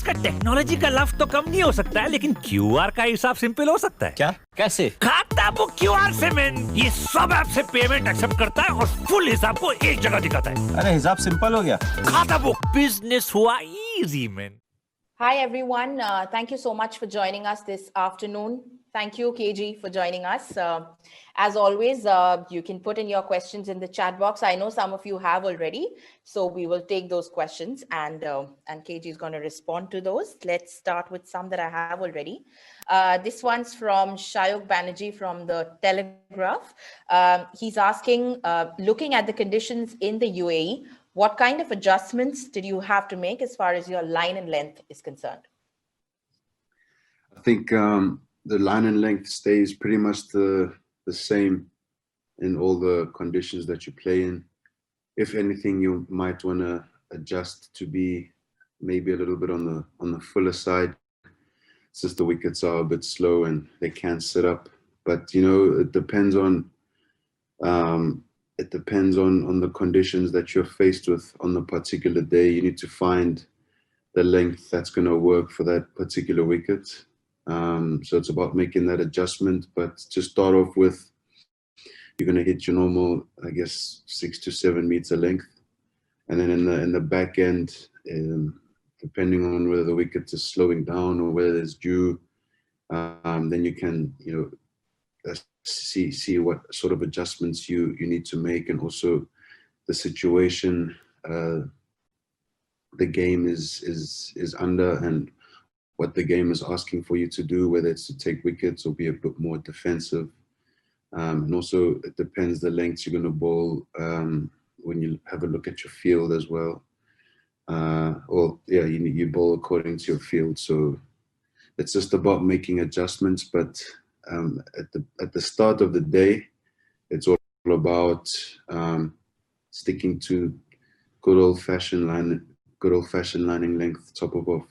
इसका टेक्नोलॉजी का लव तो कम नहीं हो सकता है, लेकिन क्यूआर का हिसाब सिंपल हो सकता है। क्या? कैसे? खाता बुक क्यूआर से मैन, ये सब ऐप से पेमेंट एक्सेप्ट करता है और फुल हिसाब को एक जगह दिखाता है। अरे हिसाब सिंपल हो गया। खाता बुक, बिजनेस हुआ easy man. Hi everyone, thank you so much for joining us this afternoon. Thank you KG for joining us. As always, you can put in your questions in the chat box. I know some of you have already, so we will take those questions and KG is going to respond to those. Let's start with some that I have already. This one's from Shayok Banerjee from the Telegraph. He's asking, looking at the conditions in the UAE, what kind of adjustments did you have to make as far as your line and length is concerned? I think the line and length stays pretty much the same in all the conditions that you play in. If anything, you might want to adjust to be maybe a little bit on the fuller side, since the wickets are a bit slow and they can't sit up. But you know, it depends on the conditions that you're faced with on the particular day. You need to find the length that's going to work for that particular wicket. So it's about making that adjustment. But to start off with, you're going to hit your normal, I guess, 6 to 7 meter length, and then in the back end, depending on whether the wicket is slowing down or whether there's dew, then you can, see what sort of adjustments you need to make, and also the situation the game is under and what the game is asking for you to do, whether it's to take wickets or be a bit more defensive. And also it depends the lengths you're going to bowl when you have a look at your field as well. You bowl according to your field, so it's just about making adjustments. But at the start of the day, it's all about sticking to good old-fashioned lining length, top of off.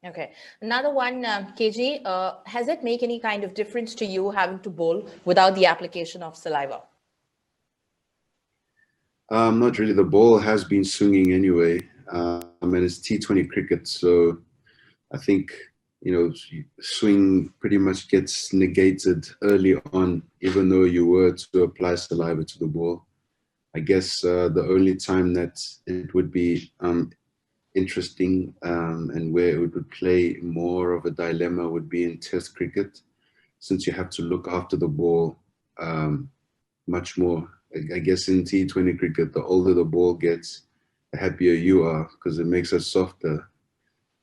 Okay, another one, KG, has it make any kind of difference to you having to bowl without the application of saliva? Not really. The ball has been swinging anyway. And it's T20 cricket, so I think, swing pretty much gets negated early on, even though you were to apply saliva to the ball. I guess the only time that it would be interesting and where it would play more of a dilemma would be in Test cricket, since you have to look after the ball much more. I guess in T20 cricket, the older the ball gets, the happier you are, because it makes it softer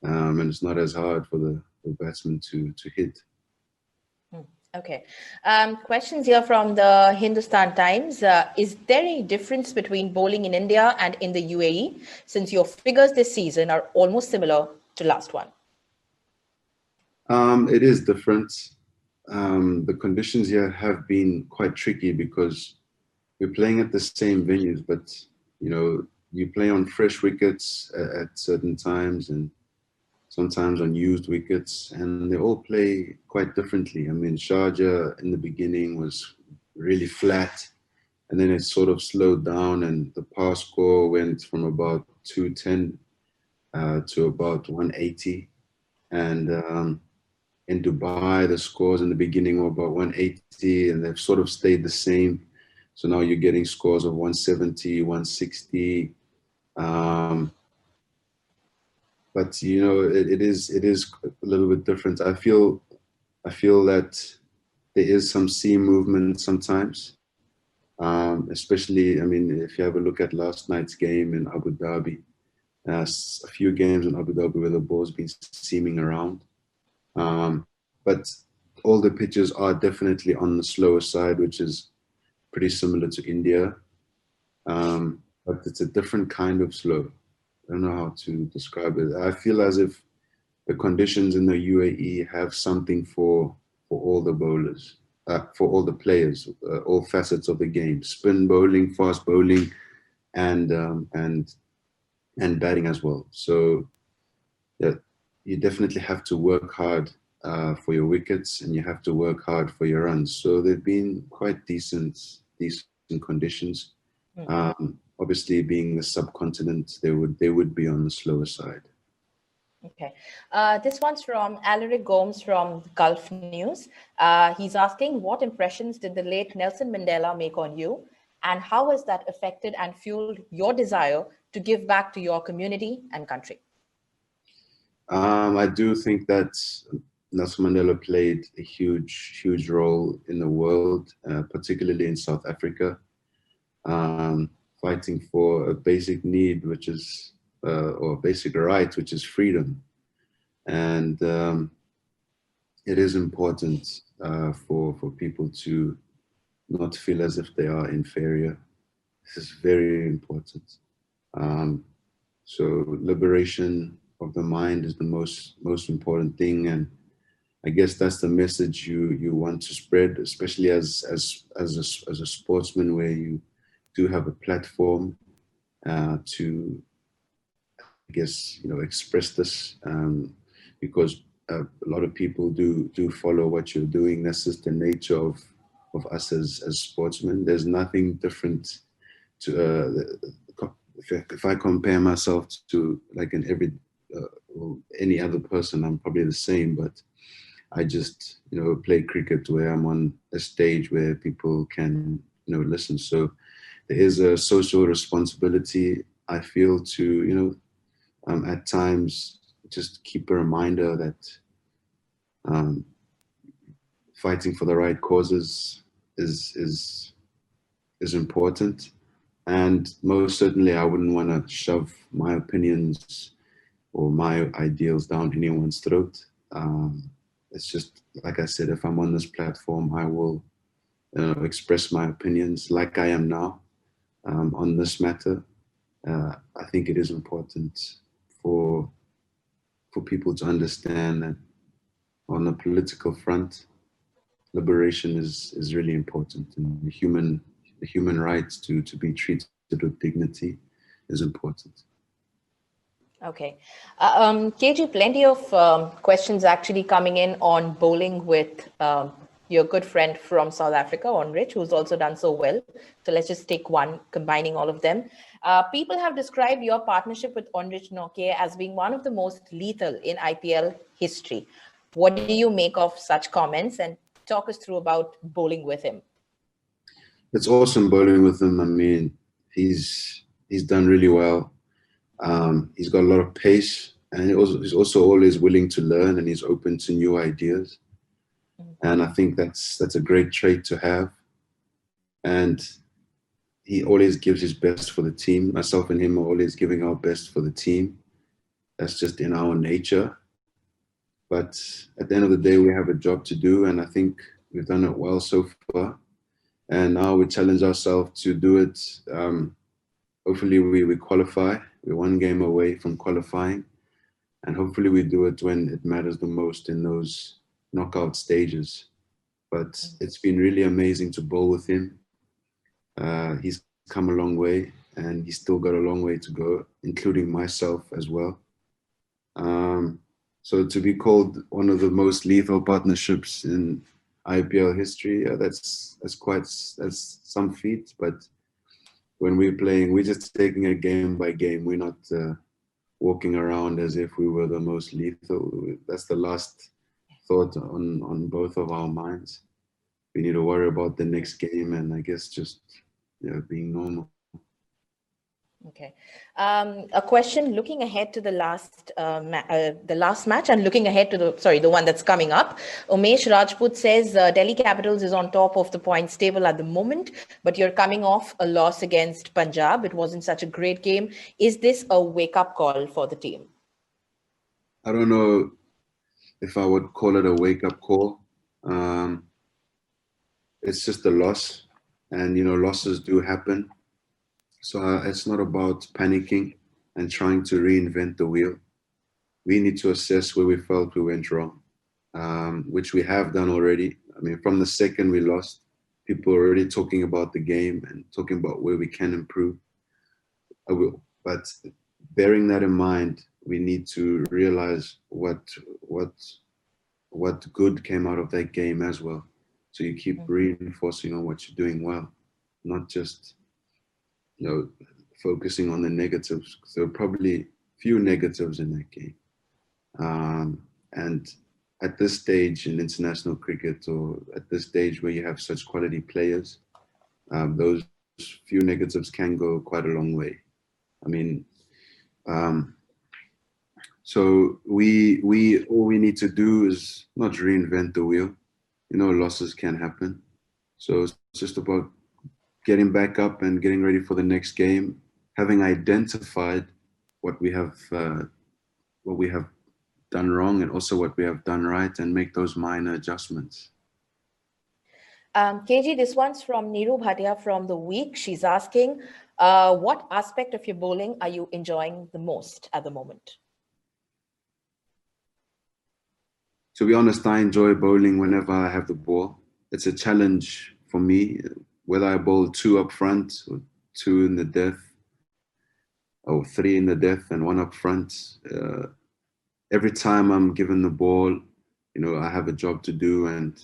and it's not as hard for the batsman to hit. Okay. Questions here from the Hindustan Times. Is there a difference between bowling in India and in the UAE, since your figures this season are almost similar to last one? It is different. The conditions here have been quite tricky because we're playing at the same venues, but you play on fresh wickets at certain times and sometimes on used wickets, and they all play quite differently. I mean, Sharjah in the beginning was really flat, and then it sort of slowed down, and the pass score went from about 210 to about 180. And in Dubai, the scores in the beginning were about 180, and they've sort of stayed the same. So now you're getting scores of 170, 160. But it is a little bit different. I feel that there is some seam movement sometimes, especially, I mean, if you have a look at last night's game in Abu Dhabi, a few games in Abu Dhabi where the ball's been seaming around. But all the pitches are definitely on the slower side, which is pretty similar to India. But it's a different kind of slow. I don't know how to describe it. I feel as if the conditions in the UAE have something for all the bowlers, for all the players, all facets of the game: spin bowling, fast bowling, and batting as well. So yeah, you definitely have to work hard for your wickets, and you have to work hard for your runs. So they've been quite decent conditions. obviously being the subcontinent, they would be on the slower side. Okay. This one's from Alaric Gomes from Gulf News. He's asking, what impressions did the late Nelson Mandela make on you? And how has that affected and fueled your desire to give back to your community and country? I do think that Nelson Mandela played a huge role in the world, particularly in South Africa, fighting for a basic need, which is, or a basic right, which is freedom. And it is important for people to not feel as if they are inferior. This is very important. So liberation of the mind is the most important thing, and I guess that's the message you want to spread, especially as a sportsman, where you do have a platform to, I guess, express this, because a lot of people do follow what you're doing. That's just the nature of us as sportsmen. There's nothing different to if I compare myself to like any other person, I'm probably the same, but I just play cricket where I'm on a stage where people can listen. So there is a social responsibility, I feel, to at times just keep a reminder that fighting for the right causes is important. And most certainly, I wouldn't want to shove my opinions or my ideals down anyone's throat. It's just, like I said, if I'm on this platform, I will express my opinions like I am now on this matter. I think it is important for people to understand that on the political front, liberation is really important, and the human rights to be treated with dignity is important. Okay. KG, plenty of questions actually coming in on bowling with your good friend from South Africa, Onrich, who's also done so well. So let's just take one, combining all of them. People have described your partnership with Onrich Noke as being one of the most lethal in IPL history. What do you make of such comments? And talk us through about bowling with him. It's awesome bowling with him. I mean, he's done really well. He's got a lot of pace, and he's also always willing to learn, and he's open to new ideas. And I think that's a great trait to have. And he always gives his best for the team. Myself and him are always giving our best for the team. That's just in our nature. But at the end of the day, we have a job to do, and I think we've done it well so far. And now we challenge ourselves to do it. Hopefully we qualify. We're one game away from qualifying. And hopefully we do it when it matters the most, in those knockout stages. But it's been really amazing to bowl with him. He's come a long way, and he's still got a long way to go, including myself as well. So to be called one of the most lethal partnerships in IPL history, that's some feat. But when we're playing, we're just taking it game by game. We're not walking around as if we were the most lethal. That's the last thought on both of our minds. We need to worry about the next game, and I guess just being normal. Okay. A question looking ahead to the last match, and looking ahead to the one that's coming up. Umesh Rajput says Delhi Capitals is on top of the points table at the moment, but you're coming off a loss against Punjab. It wasn't such a great game. Is this a wake-up call for the team? I don't know if I would call it a wake-up call. It's just a loss, and losses do happen. So it's not about panicking and trying to reinvent the wheel. We need to assess where we felt we went wrong, which we have done already. I mean, from the second we lost, people are already talking about the game and talking about where we can improve. But bearing that in mind, we need to realize what good came out of that game as well. So you keep reinforcing on what you're doing well, not just focusing on the negatives. There were probably few negatives in that game. And at this stage in international cricket, or at this stage where you have such quality players, those few negatives can go quite a long way. I mean, so all we need to do is not reinvent the wheel. You know, losses can happen. So it's just about getting back up and getting ready for the next game, having identified what we have done wrong and also what we have done right, and make those minor adjustments. KG, this one's from Neeru Bhatia from The Week. She's asking, what aspect of your bowling are you enjoying the most at the moment? To be honest, I enjoy bowling whenever I have the ball. It's a challenge for me, whether I bowl 2 up front or 2 in the death, or 3 in the death and 1 up front. Every time I'm given the ball, you know, I have a job to do, and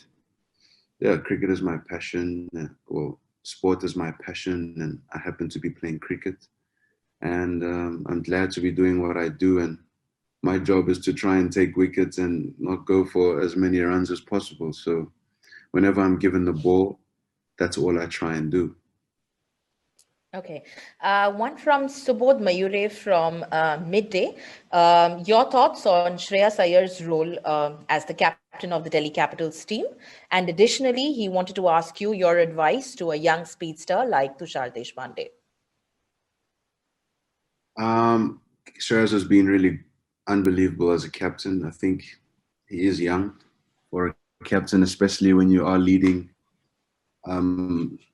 yeah, cricket is my passion, or sport is my passion, and I happen to be playing cricket. And I'm glad to be doing what I do, and my job is to try and take wickets and not go for as many runs as possible. So whenever I'm given the ball, that's all I try and do. Okay. One from Subodh Mayure from Midday. Your thoughts on Shreyas Iyer's role as the captain of the Delhi Capitals team? And additionally, he wanted to ask you your advice to a young speedster like Tushar Deshpande. Shreyas has been really unbelievable as a captain. I think he is young for a captain, especially when you are leading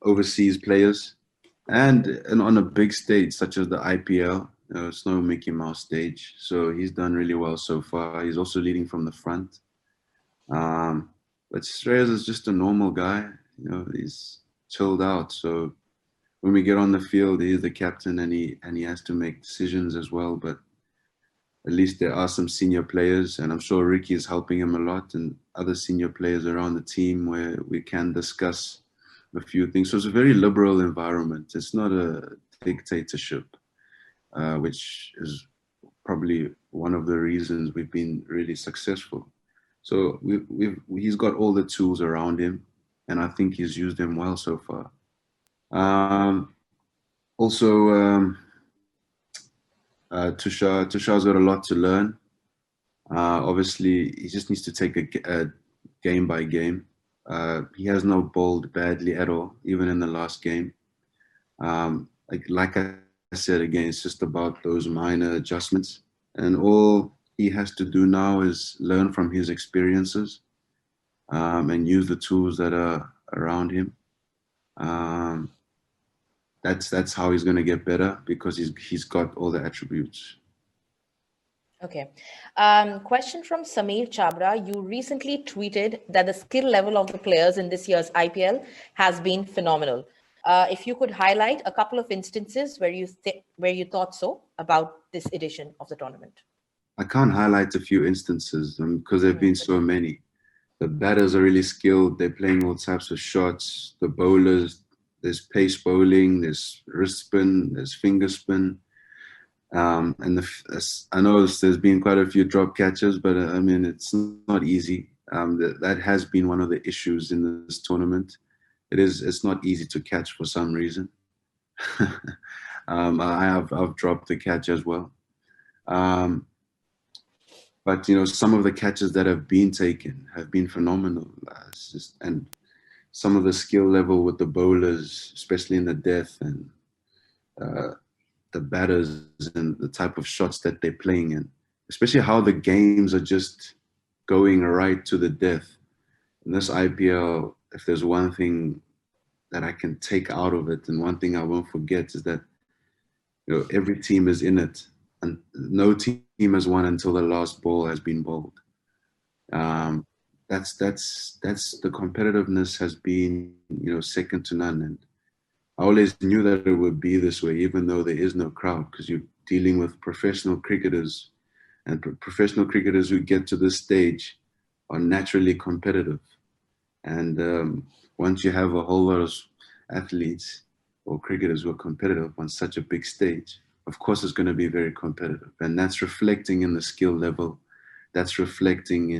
overseas players. And on a big stage such as the IPL, it's no Mickey Mouse stage. So he's done really well so far. He's also leading from the front. But Shreyas is just a normal guy. You know, he's chilled out. So when we get on the field, he is the captain, and he has to make decisions as well. But at least there are some senior players, and I'm sure Ricky is helping him a lot, and other senior players around the team where we can discuss a few things. So it's a very liberal environment. It's not a dictatorship, which is probably one of the reasons we've been really successful. So he's got all the tools around him, and I think he's used them well so far. Tushar's got a lot to learn. Obviously, he just needs to take a game by game. He has not bowled badly at all, even in the last game. Like I said, again, it's just about those minor adjustments. And all he has to do now is learn from his experiences and use the tools that are around him. That's how he's going to get better, because he's got all the attributes. Okay. Question from Sameer Chabra. You recently tweeted that the skill level of the players in this year's IPL has been phenomenal. If you could highlight a couple of instances where you thought so about this edition of the tournament. I can't highlight a few instances because there have been so many. The batters are really skilled. They're playing all types of shots. The bowlers, there's pace bowling, there's wrist spin, there's finger spin. And I know there's been quite a few drop catches, but I mean, it's not easy. That has been one of the issues in this tournament. It's not easy to catch for some reason. I've dropped the catch as well. But you know, some of the catches that have been taken have been phenomenal. And some of the skill level with the bowlers, especially in the death, and the batters and the type of shots that they're playing, and especially how the games are just going right to the death. In this IPL, if there's one thing that I can take out of it, and one thing I won't forget, is that, you know, every team is in it, and no team has won until the last ball has been bowled. That's the competitiveness has been, you know, second to none. And I always knew that it would be this way, even though there is no crowd, because you're dealing with professional cricketers, and professional cricketers who get to this stage are naturally competitive. And once you have a whole lot of athletes, or cricketers who are competitive on such a big stage, of course it's going to be very competitive. And that's reflecting in the skill level. That's reflecting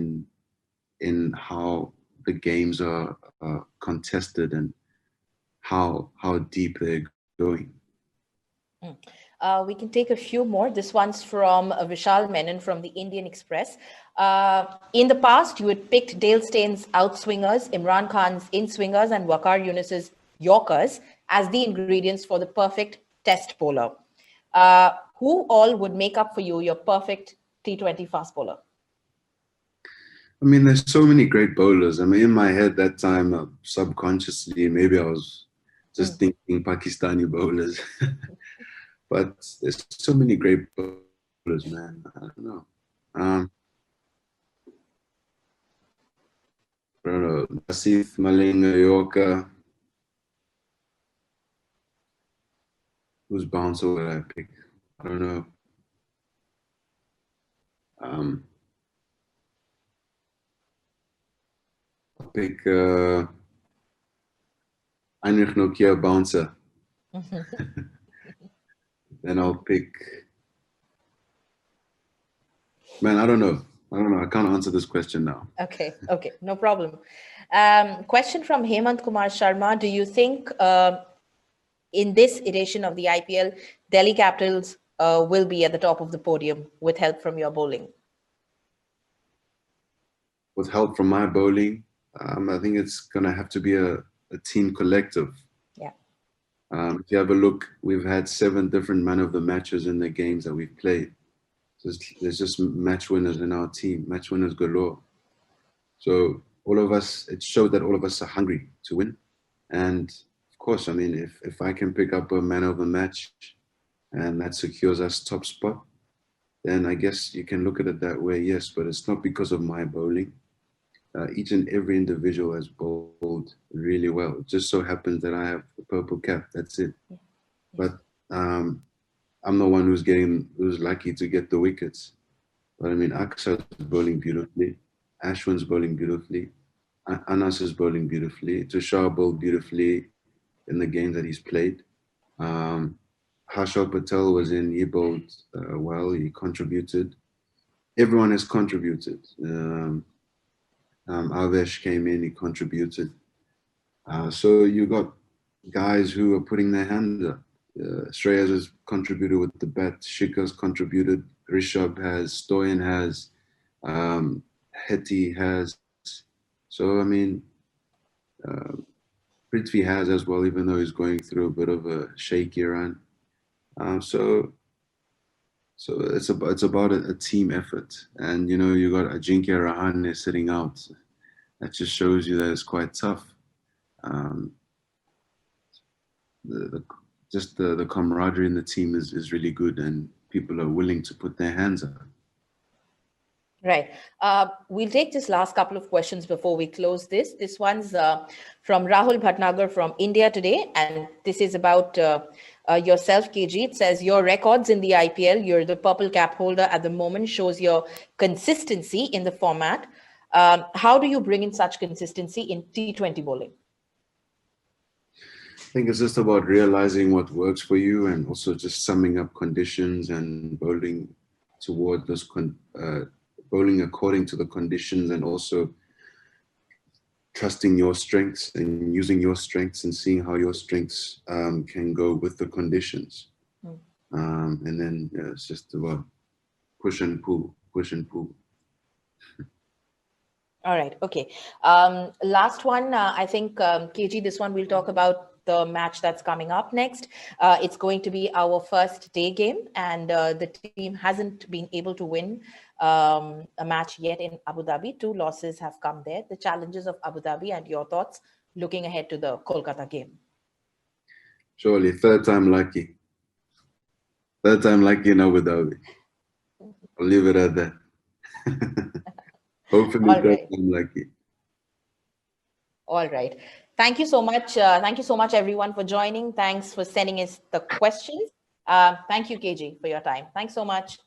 in how the games are contested and how deep they're going. We can take a few more. This one's from Vishal Menon from the Indian Express. In the past, you had picked Dale Steyn's outswingers, Imran Khan's in-swingers, and Waqar Yunus's Yorkers as the ingredients for the perfect test bowler. Who all would make up for you your perfect T20 fast bowler? I mean, there's so many great bowlers. I mean, in my head that time, subconsciously, maybe I was just thinking Pakistani bowlers. But there's so many great bowlers, man. I don't know. I don't know. Asif, Malinga, Yorker. Whose bouncer would I pick? I don't know. I'll pick Heinrich Nokia bouncer. Then I'll pick. Man, I don't know. I can't answer this question now. Okay, no problem. Question from Hemant Kumar Sharma. Do you think in this edition of the IPL, Delhi Capitals will be at the top of the podium with help from your bowling? With help from my bowling, I think it's going to have to be a team collective. Yeah. If you have a look, we've had 7 different man of the matches in the games that we've played. So there's just match winners in our team, match winners galore. So all of us, it showed that all of us are hungry to win. And of course, I mean, if I can pick up a man of the match and that secures us top spot, then I guess you can look at it that way, yes, but it's not because of my bowling. Each and every individual has bowled really well. It just so happens that I have the purple cap, that's it. Yeah. But I'm the one who's lucky to get the wickets. But I mean, Aksa is bowling beautifully. Ashwin's bowling beautifully. Anas is bowling beautifully. Tushar bowled beautifully in the game that he's played. Harshal Patel was in, he bowled well, he contributed. Everyone has contributed. Avesh came in, he contributed. So you got guys who are putting their hand up. Shreyas has contributed with the bat, Shikhar's contributed, Rishabh has, Stoyan has, Hetty has. So, I mean, Prithvi has as well, even though he's going through a bit of a shaky run. So it's about a team effort. And, you know, you got Ajinkya Rahane sitting out. That just shows you that it's quite tough. The camaraderie in the team is really good, and people are willing to put their hands up. Right. We'll take this last couple of questions before we close this. This one's from Rahul Bhatnagar from India Today, and this is about yourself, KG. It says, your records in the IPL, you're the purple cap holder at the moment, shows your consistency in the format. How do you bring in such consistency in T20 bowling? I think it's just about realizing what works for you, and also just summing up conditions and bowling toward those bowling according to the conditions, and also trusting your strengths and using your strengths and seeing how your strengths can go with the conditions. And then it's just about push and pull. All right. Okay. Last one, I think, KG, this one we'll talk about the match that's coming up next. It's going to be our first day game, and the team hasn't been able to win a match yet in Abu Dhabi. 2 losses have come there. The challenges of Abu Dhabi and your thoughts looking ahead to the Kolkata game. Surely, third time lucky. Third time lucky in Abu Dhabi. I'll leave it at that. Hopefully, third time lucky. All right. Thank you so much. Thank you so much, everyone, for joining. Thanks for sending us the questions. Thank you, KG, for your time. Thanks so much.